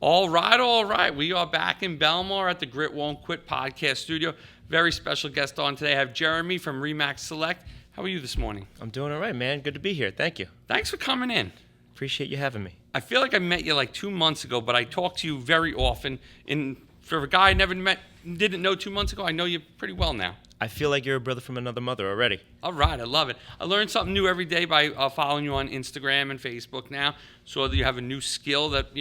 All right, all right. We are back in Belmar at the Grit Won't Quit podcast studio. Very special guest on today. I have Jeremy from Remax Select. How are you this morning? I'm doing all right, man. Good to be here. Thank you. Thanks for coming in. Appreciate you having me. I feel like I met you like 2 months ago, but I talk to you very often. And for a guy I never didn't know 2 months ago, I know you pretty well now. I feel like you're a brother from another mother already. All right, I love it. I learn something new every day by following you on Instagram and Facebook now. So that you have a new skill that,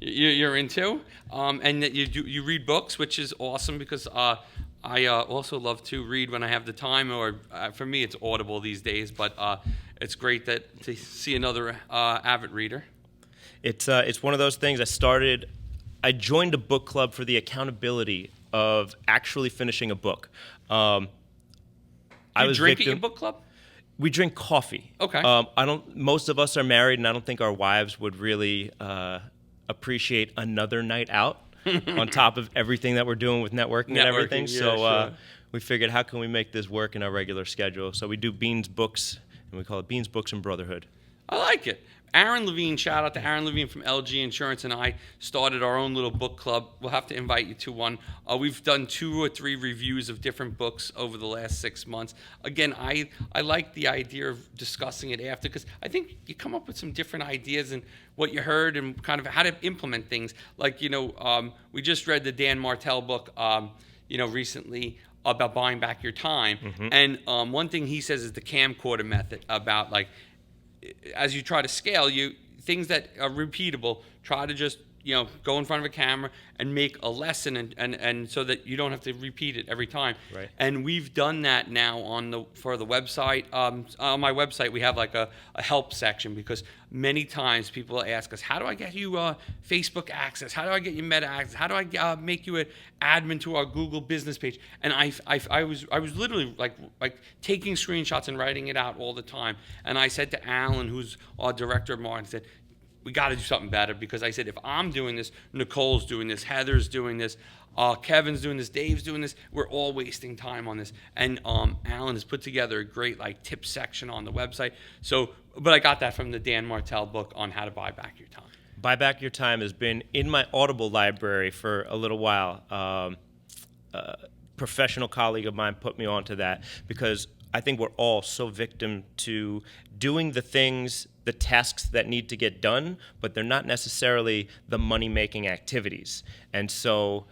you're into, and that you read books, which is awesome because I also love to read when I have the time, or for me it's Audible these days. But it's great to see another avid reader. It's one of those things. I joined a book club for the accountability of actually finishing a book. You drink at your book club? We drink coffee. Okay. Most of us are married, and I don't think our wives would really appreciate another night out on top of everything that we're doing with networking and everything. Yeah, so sure. We figured, how can we make this work in our regular schedule? So we do Beans Books, and we call it Beans Books and Brotherhood. I like it. Aaron Levine, shout out to Aaron Levine from LG Insurance, and I started our own little book club. We'll have to invite you to one. We've done 2 or 3 reviews of different books over the last 6 months. Again, I like the idea of discussing it after, because I think you come up with some different ideas and what you heard and kind of how to implement things. Like, we just read the Dan Martell book, recently about buying back your time. Mm-hmm. And one thing he says is the camcorder method, about like, as you try to scale, things that are repeatable, try to just go in front of a camera and make a lesson, and so that you don't have to repeat it every time. Right. And we've done that now for the website. On my website, we have like a help section, because many times people ask us, how do I get you Facebook access? How do I get you Meta access? How do I make you an admin to our Google business page? And I was literally like taking screenshots and writing it out all the time. And I said to Alan, who's our director of marketing, said, we got to do something better, because I said, if I'm doing this, Nicole's doing this, Heather's doing this, Kevin's doing this, Dave's doing this, we're all wasting time on this. And Alan has put together a great tip section on the website. So, but I got that from the Dan Martell book on how to buy back your time. Buy Back Your Time has been in my Audible library for a little while. Professional colleague of mine put me onto that, because I think we're all so victim to doing the tasks that need to get done, but they're not necessarily the money-making activities. And so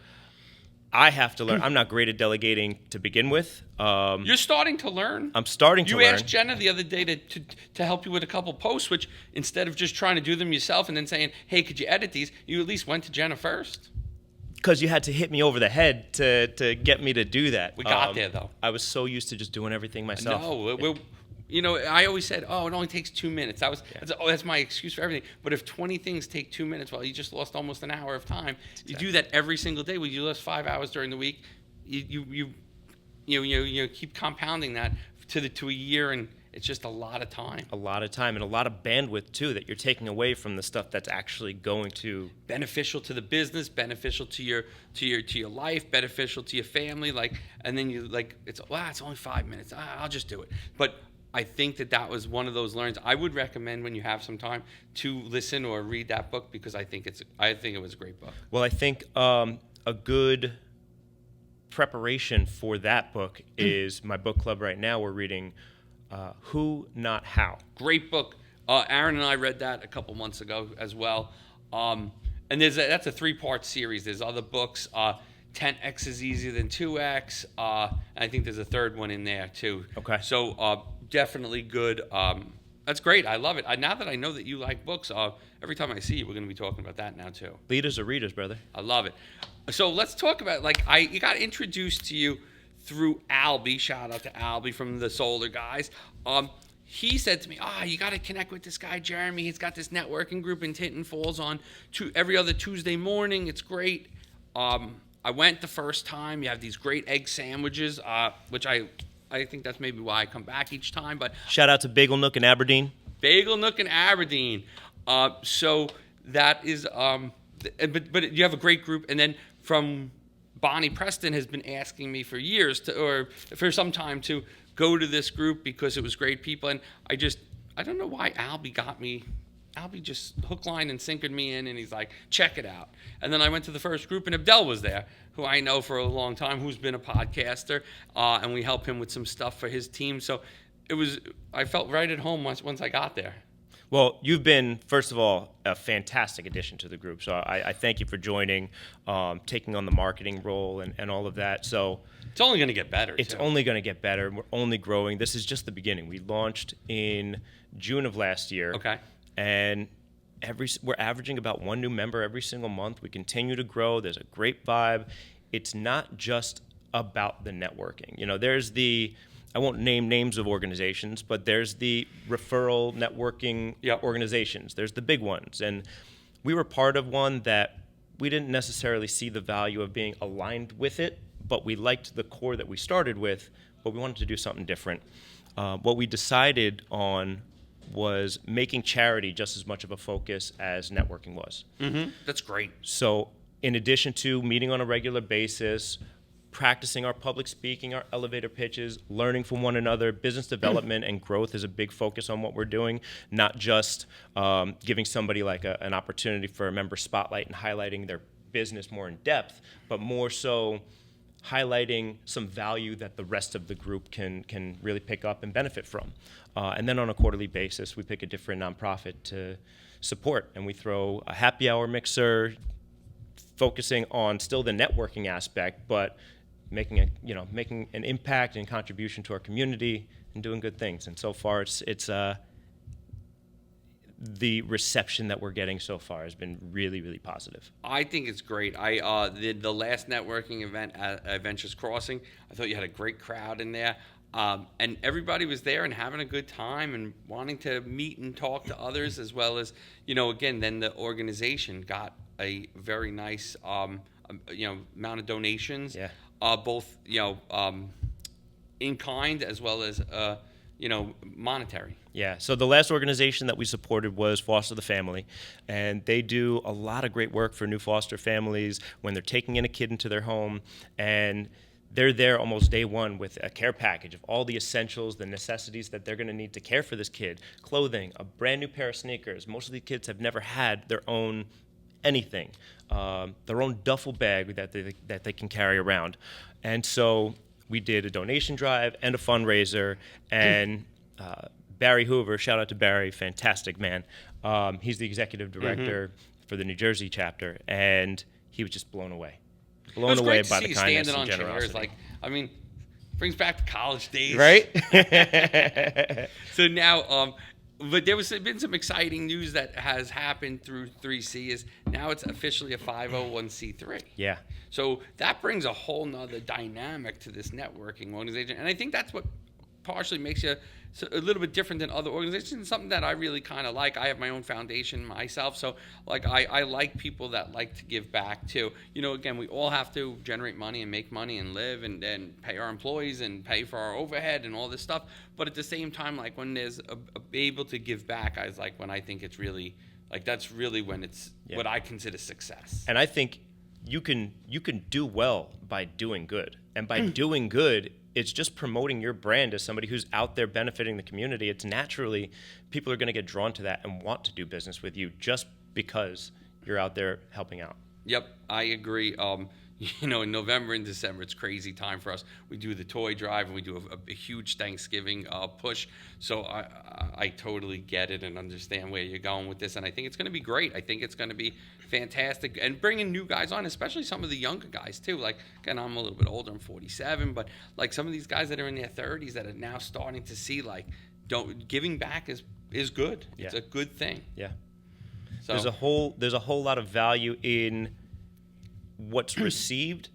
I have to learn. I'm not great at delegating to begin with. You're starting to learn. I'm starting to learn. You asked Jenna the other day to help you with a couple posts, which instead of just trying to do them yourself and then saying, hey, could you edit these, you at least went to Jenna first. Because you had to hit me over the head to get me to do that. We got there, though. I was so used to just doing everything myself. No, I always said, it only takes 2 minutes. That's my excuse for everything. But if 20 things take 2 minutes, well, you just lost almost an hour of time. Exactly. You do that every single day. Well, you lost 5 hours during the week. You keep compounding that to a year, and it's just a lot of time. A lot of time, and a lot of bandwidth too, that you're taking away from the stuff that's actually going to beneficial to the business, beneficial to your life, beneficial to your family. And then it's only 5 minutes. I'll just do it. But I think that was one of those learns. I would recommend, when you have some time, to listen or read that book, because I think it was a great book. Well, I think a good preparation for that book is my book club right now. We're reading Who, Not How. Great book. Aaron and I read that a couple months ago as well. And that's a 3-part series. There's other books. 10x is easier than 2x. And I think there's a third one in there too. Okay. So definitely good. That's great. I love it. Now that I know that you like books, every time I see you, we're going to be talking about that now too. Leaders are readers, brother. I love it. So let's talk about, you got introduced to you through Albie. Shout out to Albie from the Solar Guys. He said to me, you got to connect with this guy, Jeremy. He's got this networking group in Tinton Falls on every other Tuesday morning. It's great. I went the first time. You have these great egg sandwiches, which I think that's maybe why I come back each time. But shout out to Bagel Nook in Aberdeen. Bagel Nook in Aberdeen. So that is, but you have a great group. And then from Bonnie Preston has been asking me for years or for some time to go to this group because it was great people. And I don't know why Albie got me Albie just hook, line, and sinkered me in, and he's like, check it out. And then I went to the first group, and Abdel was there, who I know for a long time, who's been a podcaster, and we help him with some stuff for his team. So I felt right at home once I got there. Well, you've been, first of all, a fantastic addition to the group. So I thank you for joining, taking on the marketing role and all of that. So it's only going to get better. It's only going to get better. We're only growing. This is just the beginning. We launched in June of last year. Okay. And we're averaging about one new member every single month. We continue to grow. There's a great vibe. It's not just about the networking. There's I won't name names of organizations, but there's the referral networking organizations. There's the big ones. And we were part of one that we didn't necessarily see the value of being aligned with it, but we liked the core that we started with, but we wanted to do something different. What we decided on was making charity just as much of a focus as networking was. Mm-hmm. That's great. So in addition to meeting on a regular basis, practicing our public speaking, our elevator pitches, learning from one another, business development and growth is a big focus on what we're doing, not just giving somebody like an opportunity for a member spotlight and highlighting their business more in depth, but more so highlighting some value that the rest of the group can really pick up and benefit from. And then on a quarterly basis, we pick a different nonprofit to support, and we throw a happy hour mixer, focusing on still the networking aspect, but making an impact and contribution to our community and doing good things. And so far, it's the reception that we're getting so far has been really, really positive. I think it's great. I did the last networking event at Adventures Crossing. I thought you had a great crowd in there. And everybody was there and having a good time and wanting to meet and talk to others, as well as, again, then the organization got a very nice, amount of donations, both, in kind as well as, monetary. Yeah, so the last organization that we supported was Foster the Family, and they do a lot of great work for new foster families when they're taking in a kid into their home, and they're there almost day one with a care package of all the essentials, the necessities that they're going to need to care for this kid, clothing, a brand new pair of sneakers. Most of the kids have never had their own anything, their own duffel bag that they can carry around. And so we did a donation drive and a fundraiser, and Barry Hoover, shout out to Barry, fantastic man. He's the executive director for the New Jersey chapter, and he was just blown away by the kindness and generosity. Brings back the college days, right? So now, but there was been some exciting news that has happened through 3C. Is now it's officially a 501c3. Yeah. So that brings a whole nother dynamic to this networking organization, and I think that's what partially makes you a little bit different than other organizations. Something that I really kind of like. I have my own foundation myself, so I like people that like to give back too. Again, we all have to generate money and make money and live and pay our employees and pay for our overhead and all this stuff. But at the same time, when there's able to give back, when I think it's really that's really when it's what I consider success. And I think you can do well by doing good, and by doing good, it's just promoting your brand as somebody who's out there benefiting the community. It's naturally, people are going to get drawn to that and want to do business with you just because you're out there helping out. Yep, I agree. In November and December, it's crazy time for us. We do the toy drive and we do a huge Thanksgiving push. So I totally get it and understand where you're going with this. And I think it's going to be great. I think it's going to be fantastic. And bringing new guys on, especially some of the younger guys too. Again, I'm a little bit older. I'm 47. But some of these guys that are in their 30s that are now starting to see giving back is good. Yeah. It's a good thing. Yeah. So There's a whole lot of value in what's received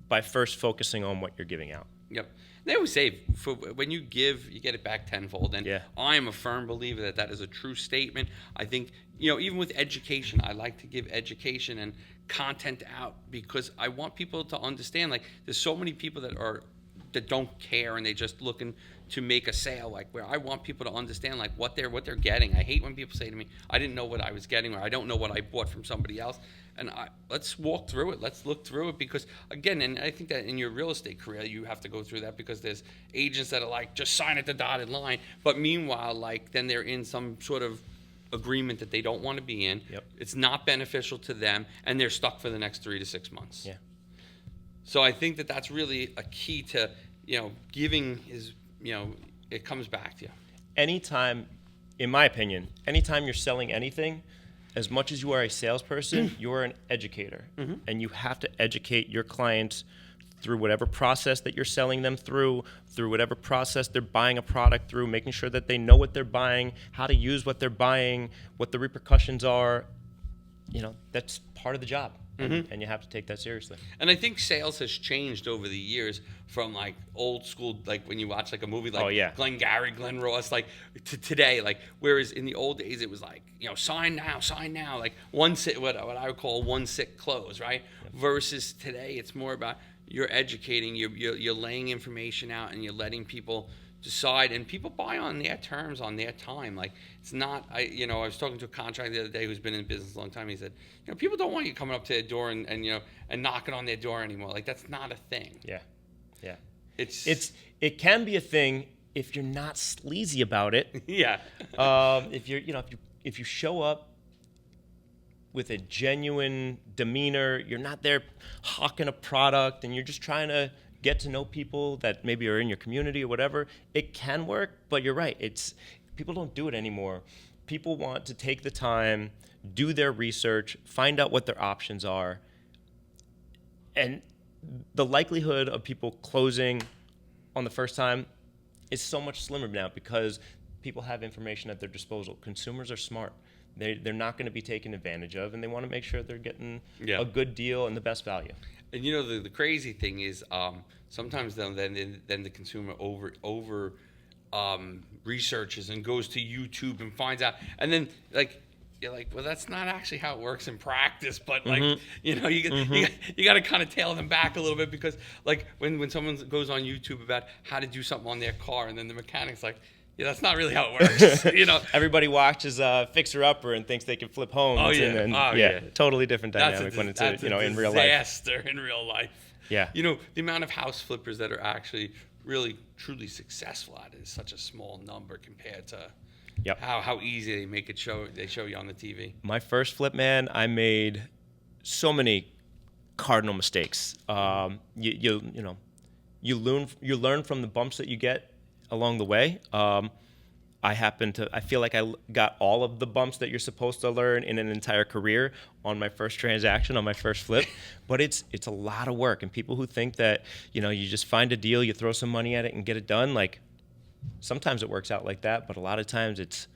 by first focusing on what you're giving out. Yep. They always say when you give, you get it back tenfold. And I am a firm believer that is a true statement. I think, even with education, I like to give education and content out because I want people to understand, there's so many people that don't care and they just looking to make a sale, where I want people to understand what they're getting. I hate when people say to me, I didn't know what I was getting, or I don't know what I bought from somebody else. And let's walk through it. Let's look through it because, again, and I think that in your real estate career, you have to go through that because there's agents that are just sign at the dotted line. But meanwhile, then they're in some sort of agreement that they don't want to be in. Yep. It's not beneficial to them, and they're stuck for the next 3 to 6 months. Yeah. So I think that that's really a key to, giving is, it comes back to you. Anytime, in my opinion, anytime you're selling anything, as much as you are a salesperson, you're an educator. And you have to educate your clients through whatever process that you're selling them through whatever process they're buying a product through, making sure that they know what they're buying, how to use what they're buying, what the repercussions are. That's part of the job. And you have to take that seriously. And I think sales has changed over the years from like old school, like when you watch like a movie like Glengarry, Glen Ross, like to today, like whereas in the old days it was like, sign now, like what I would call one sick close, right? Yep. Versus today it's more about you're educating, you're laying information out and you're letting people decide, and people buy on their terms, on their time. Like it's not, I was talking to a contractor the other day who's been in business a long time. He said, people don't want you coming up to their door and knocking on their door anymore. Like that's not a thing. Yeah. It can be a thing if you're not sleazy about it. Yeah. If you show up with a genuine demeanor, you're not there hawking a product, and you're just trying to get to know people that maybe are in your community or whatever, it can work. But you're right, people don't do it anymore. People want to take the time, do their research, find out what their options are, and the likelihood of people closing on the first time is so much slimmer now because people have information at their disposal. Consumers are smart. They're not going to be taken advantage of, and they want to make sure they're getting a good deal and the best value. And the crazy thing is, sometimes then the consumer over researches and goes to YouTube and finds out, and then you're like, well, that's not actually how it works in practice. But you got to kind of tail them back a little bit, because like when someone goes on YouTube about how to do something on their car, and then the mechanic's like, yeah, that's not really how it works. Everybody watches Fixer Upper and thinks they can flip homes. Oh yeah, Totally different dynamic when it's in real life. Disaster in real life. Yeah. The amount of house flippers that are actually really truly successful at it is such a small number compared to how easy they make it they show you on the TV. My first flip, man, I made so many cardinal mistakes. You learn from the bumps that you get along the way. I feel like I got all of the bumps that you're supposed to learn in an entire career on my first transaction, on my first flip. But it's a lot of work. And people who think that, you just find a deal, you throw some money at it and get it done, like sometimes it works out like that, but a lot of times it's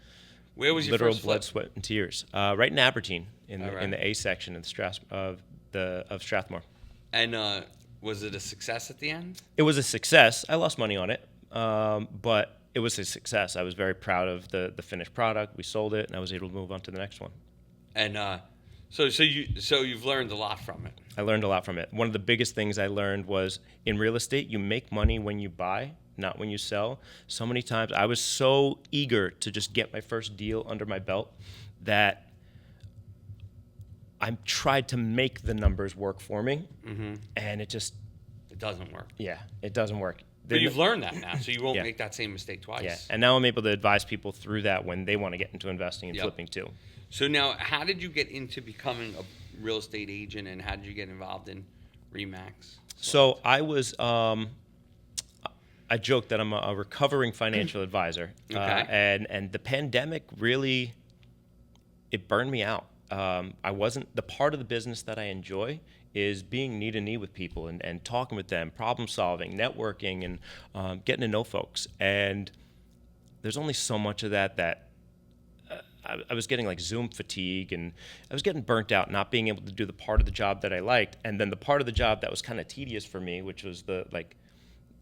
Where was your literal first blood, flip? sweat, and tears. Right in Aberdeen, in the A section of Strathmore. And was it a success at the end? It was a success. I lost money on it, but it was a success. I was very proud of the finished product. We sold it, and I was able to move on to the next one. And so you've learned a lot from it. I learned a lot from it. One of the biggest things I learned was in real estate, you make money when you buy, not when you sell. So many times I was so eager to just get my first deal under my belt that I tried to make the numbers work for me, and it doesn't work. Yeah, it doesn't work. But you've learned that now, so you won't make that same mistake twice. Yeah, and now I'm able to advise people through that when they want to get into investing and flipping too. So now, how did you get into becoming a real estate agent, and how did you get involved in RE/MAX? So I was, I joke that I'm a recovering financial advisor, and the pandemic really, it burned me out. I wasn't, the part of the business that I enjoy is being knee to knee with people and talking with them, problem solving, networking, and getting to know folks. And there's only so much of that I was getting like Zoom fatigue, and I was getting burnt out, not being able to do the part of the job that I liked. And then the part of the job that was kind of tedious for me, which was the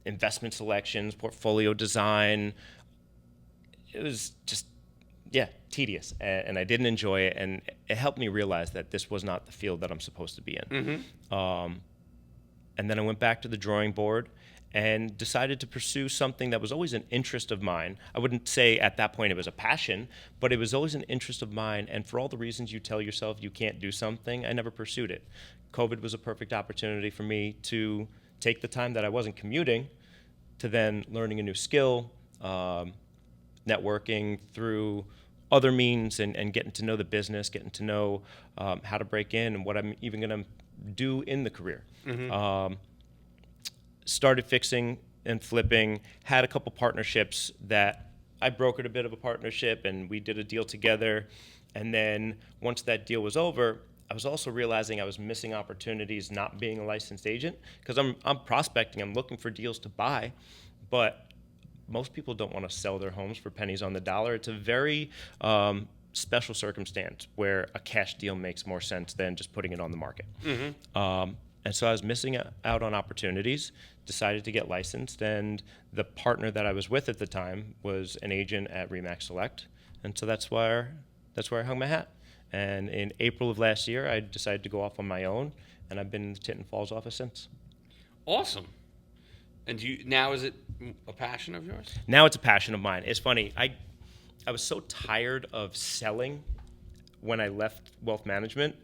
investment selections, portfolio design. It was just, tedious, and I didn't enjoy it, and it helped me realize that this was not the field that I'm supposed to be in. And then I went back to the drawing board and decided to pursue something that was always an interest of mine. I wouldn't say at that point it was a passion, but it was always an interest of mine, and for all the reasons you tell yourself you can't do something, I never pursued it. COVID was a perfect opportunity for me to take the time that I wasn't commuting to then learning a new skill, networking through other means and getting to know the business, getting to know how to break in and what I'm even going to do in the career. Started fixing and flipping, had a couple partnerships that I brokered a bit of a partnership and we did a deal together. And then once that deal was over, I was also realizing I was missing opportunities not being a licensed agent, because I'm prospecting, I'm looking for deals to buy, but most people don't want to sell their homes for pennies on the dollar. It's a very special circumstance where a cash deal makes more sense than just putting it on the market. And so I was missing out on opportunities, decided to get licensed, and the partner that I was with at the time was an agent at RE/MAX Select, and so that's where I hung my hat. And in April of last year, I decided to go off on my own, and I've been in the Tinton Falls office since. Awesome. And now is it a passion of yours? Now it's a passion of mine. It's funny. I was so tired of selling when I left wealth management,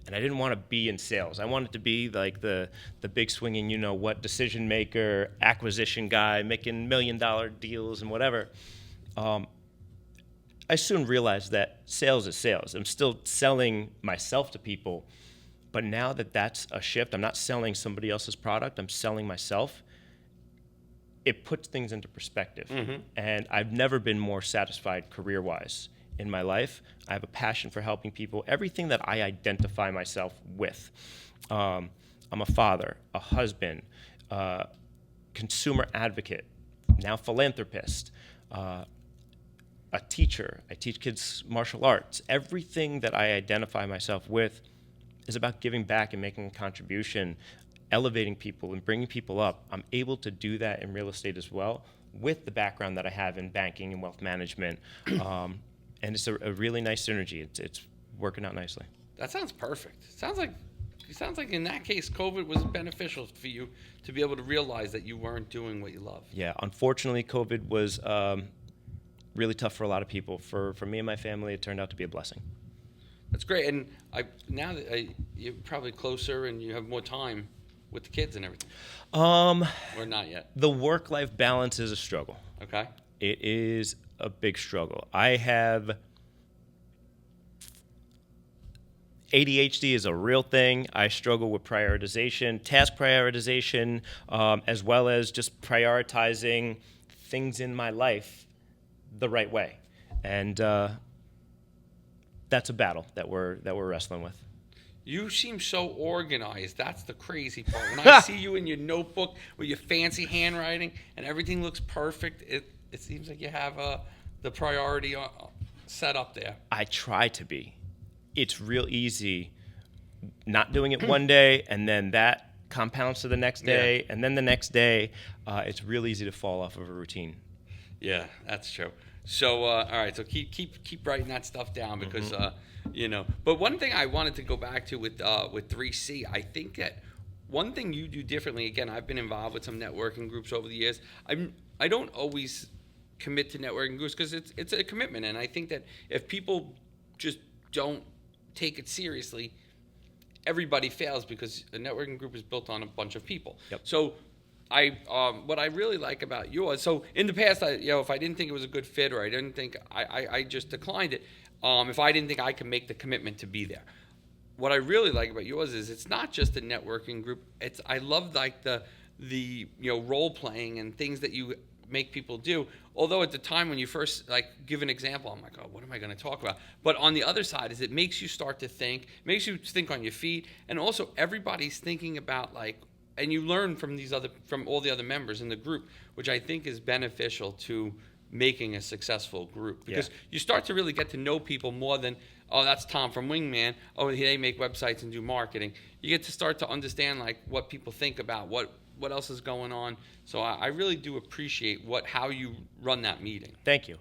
and I didn't want to be in sales. I wanted to be like the big swinging, decision maker, acquisition guy, making $1 million deals and whatever. I soon realized that sales is sales. I'm still selling myself to people, but now that that's a shift, I'm not selling somebody else's product, I'm selling myself. It puts things into perspective. And I've never been more satisfied career-wise in my life. I have a passion for helping people, everything that I identify myself with. I'm a father, a husband, consumer advocate, now philanthropist, a teacher. I teach kids martial arts. Everything that I identify myself with is about giving back and making a contribution, elevating people and bringing people up. I'm able to do that in real estate as well with the background that I have in banking and wealth management. And it's a really nice synergy. It's working out nicely. That sounds perfect. It sounds like in that case, COVID was beneficial for you to be able to realize that you weren't doing what you love. Yeah, unfortunately, COVID was really tough for a lot of people. For me and my family, it turned out to be a blessing. That's great. And now that you're probably closer and you have more time with the kids and everything. Or not yet? The work-life balance is a struggle. Okay. It is a big struggle. I have ADHD is a real thing. I struggle with prioritization, task prioritization, as well as just prioritizing things in my life the right way. And that's a battle that we're wrestling with. You seem so organized. That's the crazy part. When I see you in your notebook with your fancy handwriting and everything looks perfect, it seems like you have the priority set up there. I try to be. It's real easy not doing it one day and then that compounds to the next day and then the next day. It's real easy to fall off of a routine. Yeah, that's true. So, all right. So keep writing that stuff down because, But one thing I wanted to go back to with 3C, I think that one thing you do differently. Again, I've been involved with some networking groups over the years. I don't always commit to networking groups because it's a commitment, and I think that if people just don't take it seriously, everybody fails because a networking group is built on a bunch of people. Yep. So. What I really like about yours, so in the past, if I didn't think it was a good fit or I didn't think, I just declined it. If I didn't think I could make the commitment to be there. What I really like about yours is it's not just a networking group. I love like the role playing and things that you make people do. Although at the time when you first give an example, I'm like, oh, what am I going to talk about? But on the other side is it makes you start to think, makes you think on your feet, and also everybody's thinking about and you learn from all the other members in the group, which I think is beneficial to making a successful group because you start to really get to know people more than, oh, that's Tom from Wingman. Oh, they make websites and do marketing. You get to start to understand what people think about what else is going on. So I really do appreciate how you run that meeting. Thank you.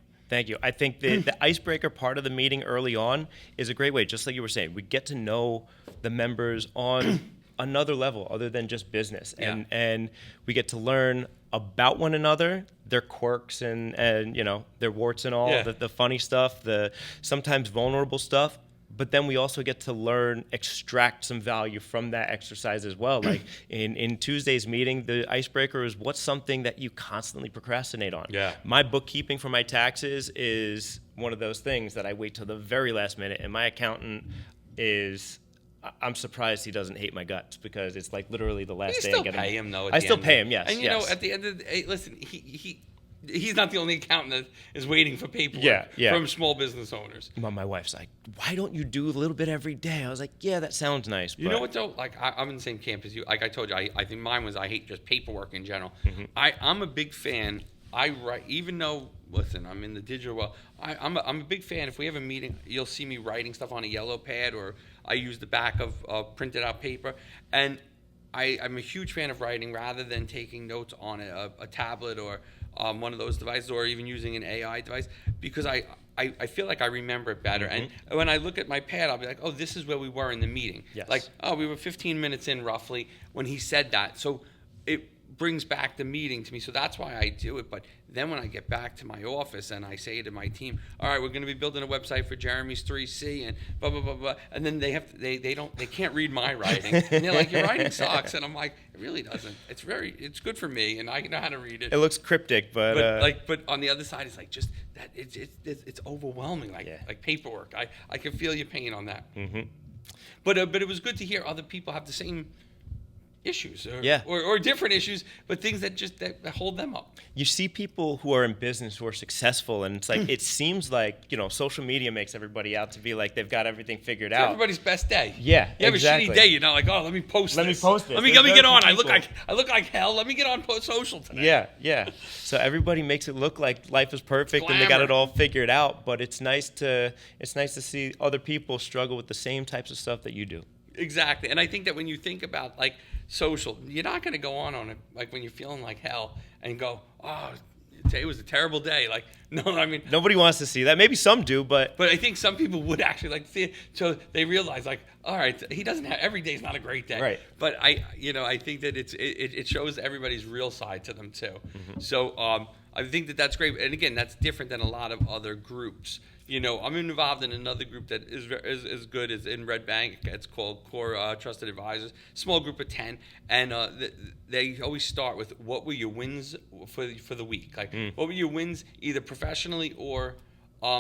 I think the icebreaker part of the meeting early on is a great way, just like you were saying. We get to know the members on another level other than just business. And we get to learn about one another, their quirks and their warts and all, the funny stuff, the sometimes vulnerable stuff. But then we also get to extract some value from that exercise as well. Like in Tuesday's meeting, the icebreaker is what's something that you constantly procrastinate on. Yeah. My bookkeeping for my taxes is one of those things that I wait till the very last minute, and my accountant is. I'm surprised he doesn't hate my guts because it's like literally the last You day. still I get pay him though. I still pay him, yes. And you know, at the end of the day, listen, he's not the only accountant that is waiting for paperwork from small business owners. My wife's like, why don't you do a little bit every day? I was like, yeah, that sounds nice. You know what though? Like I'm in the same camp as you. Like I told you, I think mine was I hate just paperwork in general. I'm a big fan. I write, even though, listen, I'm in the digital world. I'm a big fan. If we have a meeting, you'll see me writing stuff on a yellow pad, or I use the back of printed out paper. And I'm a huge fan of writing rather than taking notes on a tablet or one of those devices, or even using an AI device, because I feel like I remember it better. And when I look at my pad, I'll be like, oh, this is where we were in the meeting. Yes. Like, oh, we were 15 minutes in roughly when he said that. So it brings back the meeting to me. So that's why I do it. But then when I get back to my office and I say to my team, all right, we're going to be building a website for Jeremy's 3C and blah, blah, blah, blah. And then they can't read my writing. And they're like, your writing sucks. And I'm like, it really doesn't. It's good for me. And I know how to read it. It looks cryptic, but but on the other side, it's like just that it's overwhelming. Like paperwork. I can feel your pain on that. But it was good to hear other people have the same issues or different issues, but things that hold them up. You see people who are in business who are successful, and it's like it seems like social media makes everybody out to be like they've got everything figured out. Everybody's best day. Yeah, you have exactly. a shitty day, you're not like, oh, let me post this. Let me get on. I look like hell. Let me get on social today. Yeah. So everybody makes it look like life is perfect and they got it all figured out, but it's nice to see other people struggle with the same types of stuff that you do. Exactly. And I think that when you think about like social, you're not going to go on it like when you're feeling like hell and go, oh, today was a terrible day. Like, no, I mean, nobody wants to see that. Maybe some do, but I think some people would actually like to see it. So they realize like, all right, he doesn't have, every day's not a great day. Right. But I think that it shows everybody's real side to them too. So I think that's great. And again, that's different than a lot of other groups. I'm involved in another group that is as good as in Red Bank. It's called Core Trusted Advisors. Small group of 10, and they always start with what were your wins for the week? Like what were your wins either professionally or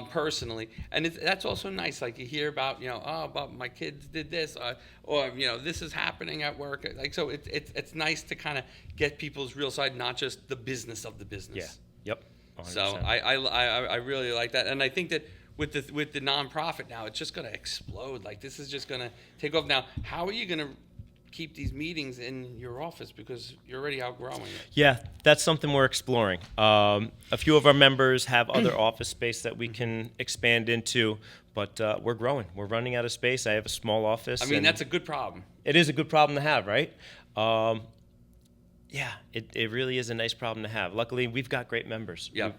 personally? And that's also nice. Like you hear about about my kids did this, or this is happening at work. Like so, it's nice to kind of get people's real side, not just the business of the business. Yeah. Yep. 100%. So I really like that, and I think that with the nonprofit now, it's just going to explode. Like this is just going to take off. Now, how are you going to keep these meetings in your office because you're already outgrowing it? Yeah, that's something we're exploring. A few of our members have other office space that we can expand into, but we're growing. We're running out of space. I have a small office. I mean, that's a good problem. It is a good problem to have, right? Yeah, it really is a nice problem to have. Luckily, we've got great members. Yeah.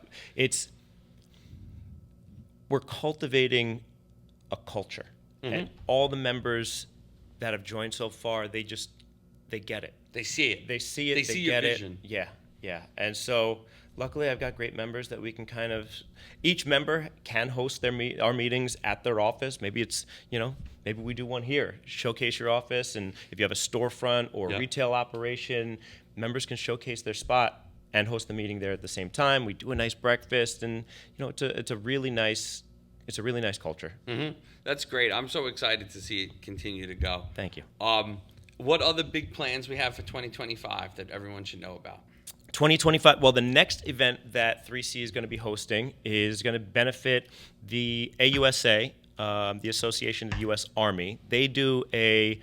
We're cultivating a culture. And all the members that have joined so far, they get it. They see it. They see it. They see your get vision. it. Yeah. And so, luckily, I've got great members that we can kind of. Each member can host our meetings at their office. Maybe it's maybe we do one here. Showcase your office, and if you have a storefront or retail operation, members can showcase their spot and host the meeting there at the same time. We do a nice breakfast, and it's a really nice culture. That's great. I'm so excited to see it continue to go. Thank you. What other big plans we have for 2025 that everyone should know about? 2025. Well, the next event that 3C is going to be hosting is going to benefit the AUSA, the Association of the U.S. Army. They do a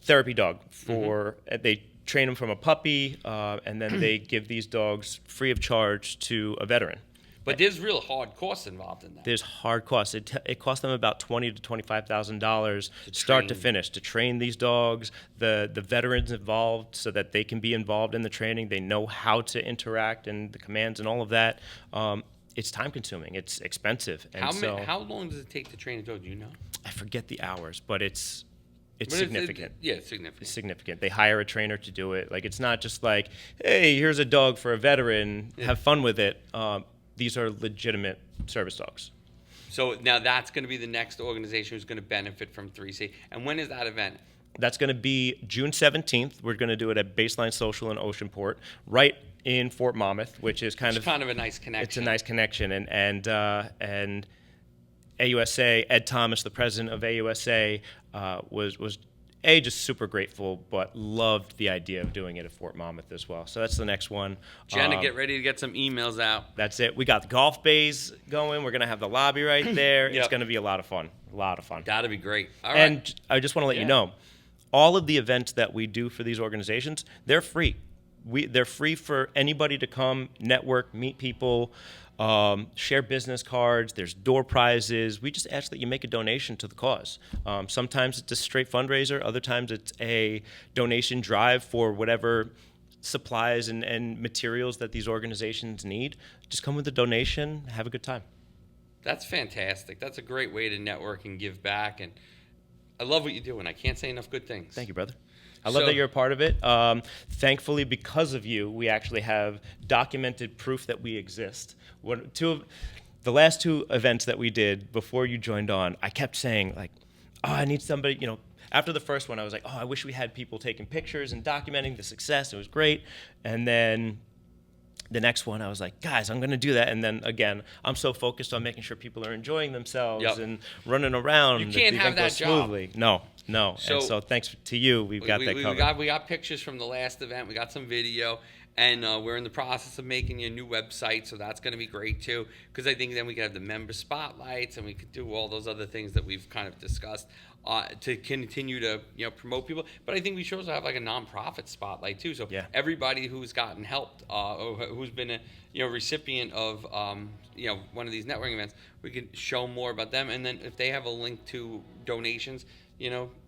therapy dog for they train them from a puppy, and then they give these dogs free of charge to a veteran. But there's real hard costs involved in that. There's hard costs. It costs them about $20,000 to $25,000 start to finish to train these dogs. The veterans involved, so that they can be involved in the training. They know how to interact and the commands and all of that. It's time consuming. It's expensive. And how long does it take to train a dog? Do you know? I forget the hours, but it's significant. It's significant. It's significant. They hire a trainer to do it. Like, it's not just like, hey, here's a dog for a veteran. Have fun with it. These are legitimate service dogs. So now that's going to be the next organization who's going to benefit from 3C. And when is that event? That's going to be June 17th. We're going to do it at Baseline Social in Oceanport, right in Fort Monmouth, which is kind of a nice connection. It's a nice connection, and AUSA, Ed Thomas, the president of AUSA, was just super grateful, but loved the idea of doing it at Fort Monmouth as well. So that's the next one. Jenna, get ready to get some emails out. That's it. We got the golf bays going. We're going to have the lobby right there. Yep. It's going to be a lot of fun. A lot of fun. That'll be great. All right. And I just want to let you know, all of the events that we do for these organizations, they're free. They're free for anybody to come, network, meet people, share business cards. There's door prizes. We just ask that you make a donation to the cause. Sometimes it's a straight fundraiser. Other times it's a donation drive for whatever supplies and materials that these organizations need. Just come with a donation, have a good time. That's fantastic. That's a great way to network and give back. And I love what you do, and I can't say enough good things. Thank you, brother. I love that you're a part of it. Thankfully, because of you, we actually have documented proof that we exist. The last two events that we did before you joined on, I kept saying, like, oh, I need somebody, after the first one, I was like, oh, I wish we had people taking pictures and documenting the success. It was great. And then the next one, I was like, guys, I'm going to do that. And then again, I'm so focused on making sure people are enjoying themselves and running around. You can't have that job. Smoothly. No. So thanks to you, we've got that covered. We got pictures from the last event. We got some video. And we're in the process of making a new website, so that's going to be great too. Because I think then we could have the member spotlights, and we could do all those other things that we've kind of discussed to continue to promote people. But I think we should also have like a nonprofit spotlight too. So everybody who's gotten helped or who's been a recipient of one of these networking events, we could show more about them. And then if they have a link to donations,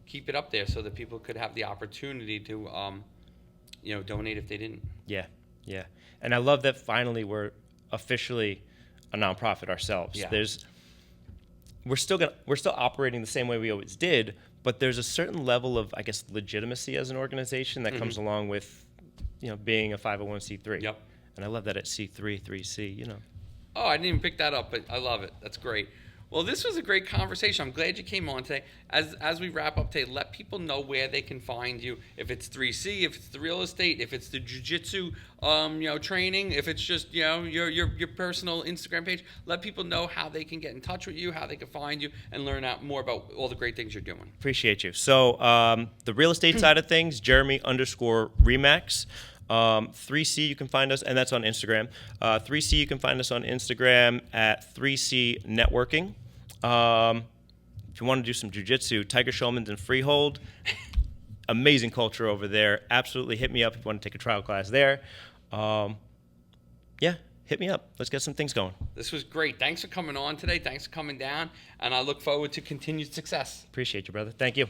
keep it up there so that people could have the opportunity to donate if they didn't. Yeah. And I love that finally we're officially a nonprofit ourselves. Yeah. We're still operating the same way we always did, but there's a certain level of, I guess, legitimacy as an organization that comes along with, being a 501c3. Yep. And I love that at C3, 3C, Oh, I didn't even pick that up, but I love it. That's great. Well, this was a great conversation. I'm glad you came on today. As we wrap up today, let people know where they can find you. If it's 3C, if it's the real estate, if it's the jiu-jitsu, training, if it's just, your personal Instagram page, let people know how they can get in touch with you, how they can find you, and learn out more about all the great things you're doing. Appreciate you. So the real estate side of things, Jeremy_Remax. 3C, you can find us, and that's on Instagram. 3C, you can find us on Instagram at 3C Networking. If you want to do some jiu-jitsu, Tiger Schulman's in Freehold. Amazing culture over there. Absolutely hit me up if you want to take a trial class there. Hit me up. Let's get some things going. This was great. Thanks for coming on today. Thanks for coming down, and I look forward to continued success. Appreciate you, brother. Thank you.